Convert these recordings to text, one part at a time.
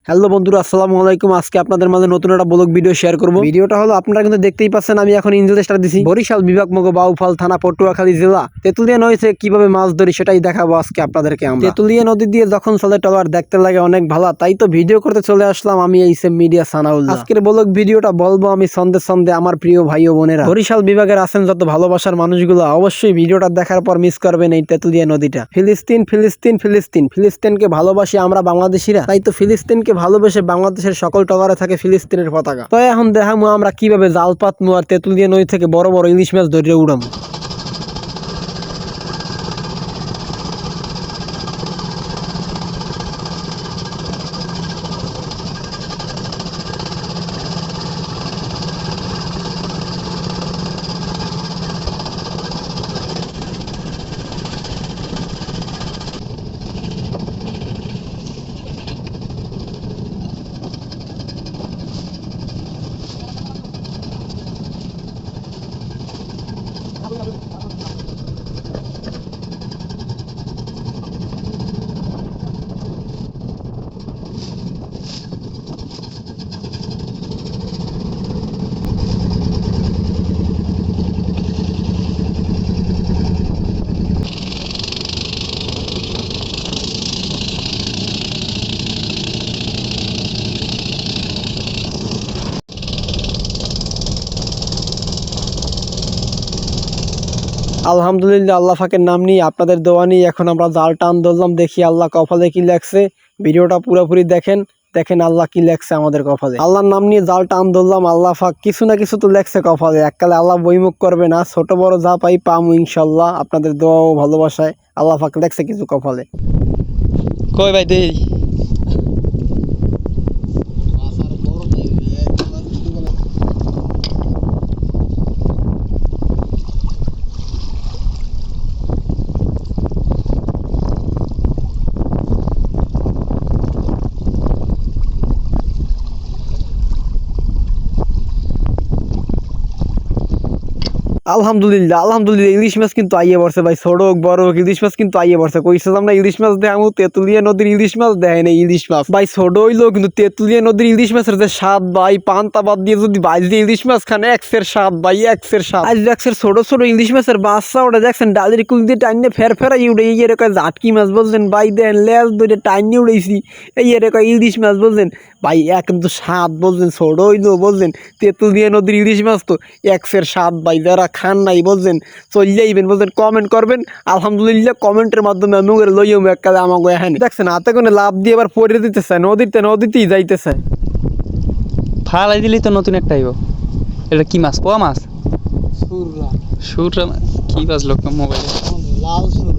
Hello বন্ধুরা, আসসালামু আলাইকুম। আজকে আপনাদের মাঝে নতুন একটা ব্লগ ভিডিও শেয়ার করব। ভিডিওটা হলো আপনারা কিন্তু দেখতেই পাচ্ছেন, আমি এখন ইঞ্জিল স্টার দিছি বরিশাল বিভাগ মগো বাউফল থানা পটুয়াখালী জেলা তেতুলিয়া নদীতে কিভাবে মাছ ধরি সেটাই দেখাবো আজকে আপনাদেরকে। আমরা তেতুলিয়া নদী দিয়ে যখন চলে টলার দেখতে লাগে অনেক ভালো, তাই তো ভিডিও করতে চলে আসলাম আমি এই সেম মিডিয়া সানাউল্লাহ। আজকের ব্লগ ভিডিওটা বলবো আমি সন্ধ্যে সন্ধ্যে আমার প্রিয় ভাই ও বোনেরা বরিশাল বিভাগের আছেন যত ভালোবাসার মানুষগুলো, অবশ্যই ভিডিওটা দেখার পর মিস করবেন এই তেতুলিয়া নদীটা। ফিলিস্তিন ফিলিস্তিন ফিলিস্তিন ফিলিস্তিনকে ভালোবাসি আমরা বাংলাদেশিরা, তাই তো ফিলিস্তিনকে ভালোবেসে বাংলাদেশের সকল টলারে থাকে ফিলিস্তিনের পতাকা। তো এখন দেখামু আমরা কিভাবে জাল পাতমু আর তেতুলিয়া নদী থেকে বড় বড় ইলিশ মাছ ধরে উড়ামু। আলহামদুলিল্লাহ, আল্লাহ ফাকের নাম নিয়ে আপনাদের দোয়া নিয়ে এখন আমরা জাল টান ধরলাম, দেখি আল্লাহ কপালে কি লেখছে। ভিডিওটা পুরোপুরি দেখেন, দেখেন আল্লাহ কি লেখছে আমাদের কপালে। আল্লাহর নাম নিয়ে জাল টান ধরলাম, আল্লাহ ফাক কিছু না কিছু তো লেখছে কপালে। এককালে আল্লাহ বইমুখ করবে না, ছোট বড় যা পাই পামু ইনশাল্লাহ। আপনাদের দোয়া ও ভালোবাসায় আল্লাহ ফাক লেখছে কিছু কপালে। কই ভাই দেই আলহামদুলিল্লাহ আলহামদুলিল্লাহ, ইলিশ মাছ কিন্তু আইয়ে পড়ছে ভাই, ছোট হোক বড় হোক ইলিশ মাছ কিন্তু আইয়ে পড়ছে। কইছিলাম আমরা ইলিশ মাছ দেখামু, তেতুলিয়া নদীর ইলিশ মাছ দেয় না। ইলিশ মাছ ভাই ছোট হইলো, কিন্তু তেতুলিয়া নদীর ইলিশ মাছের যে স্বাদ ভাই, পান্তা বাদ দিয়ে যদি বাইরে ইলিশ মাছ খান এক্সের স্বাদ ভাই, এক্সের স্বাদ। আজ দেখছেন ছোট ছোট ইলিশ মাছের বাচ্চা ওটা দেখছেন ডালির কুল দিয়ে টাইনে ফেরাই উঠে, এই এরকম জাটকি মাছ বলছেন ভাই, দেন লেজ ধরে টাইনে উড়েছি, এই এরকম ইলিশ মাছ বলছেন ভাই, এক কিন্তু স্বাদ বলছেন, ছোট হইলো বলছেন তেতুলিয়া নদীর ইলিশ মাছ তো এক্সের স্বাদ ভাই। যারা খান নাই বলছেন চলে যাইবেন, বলছেন কমেন্ট করবেন। আলহামদুলিল্লাহ কমেন্টের মাধ্যমে আমি লইম এককালে আমাকে এখানে দেখছেন হাতে কোনো লাভ দিয়ে আবার পরে দিতে চায়, নদীতেই যাইতে চায়। ফালাই দিলেই তো নতুন একটা আইব। এটা কি মাছ? পোয়া মাছ? সুররা কি বাজলো মোবাইলে? লাল সুর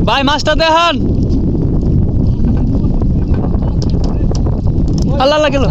ভাই মাছটা দেখান। আল্লাহ গেল।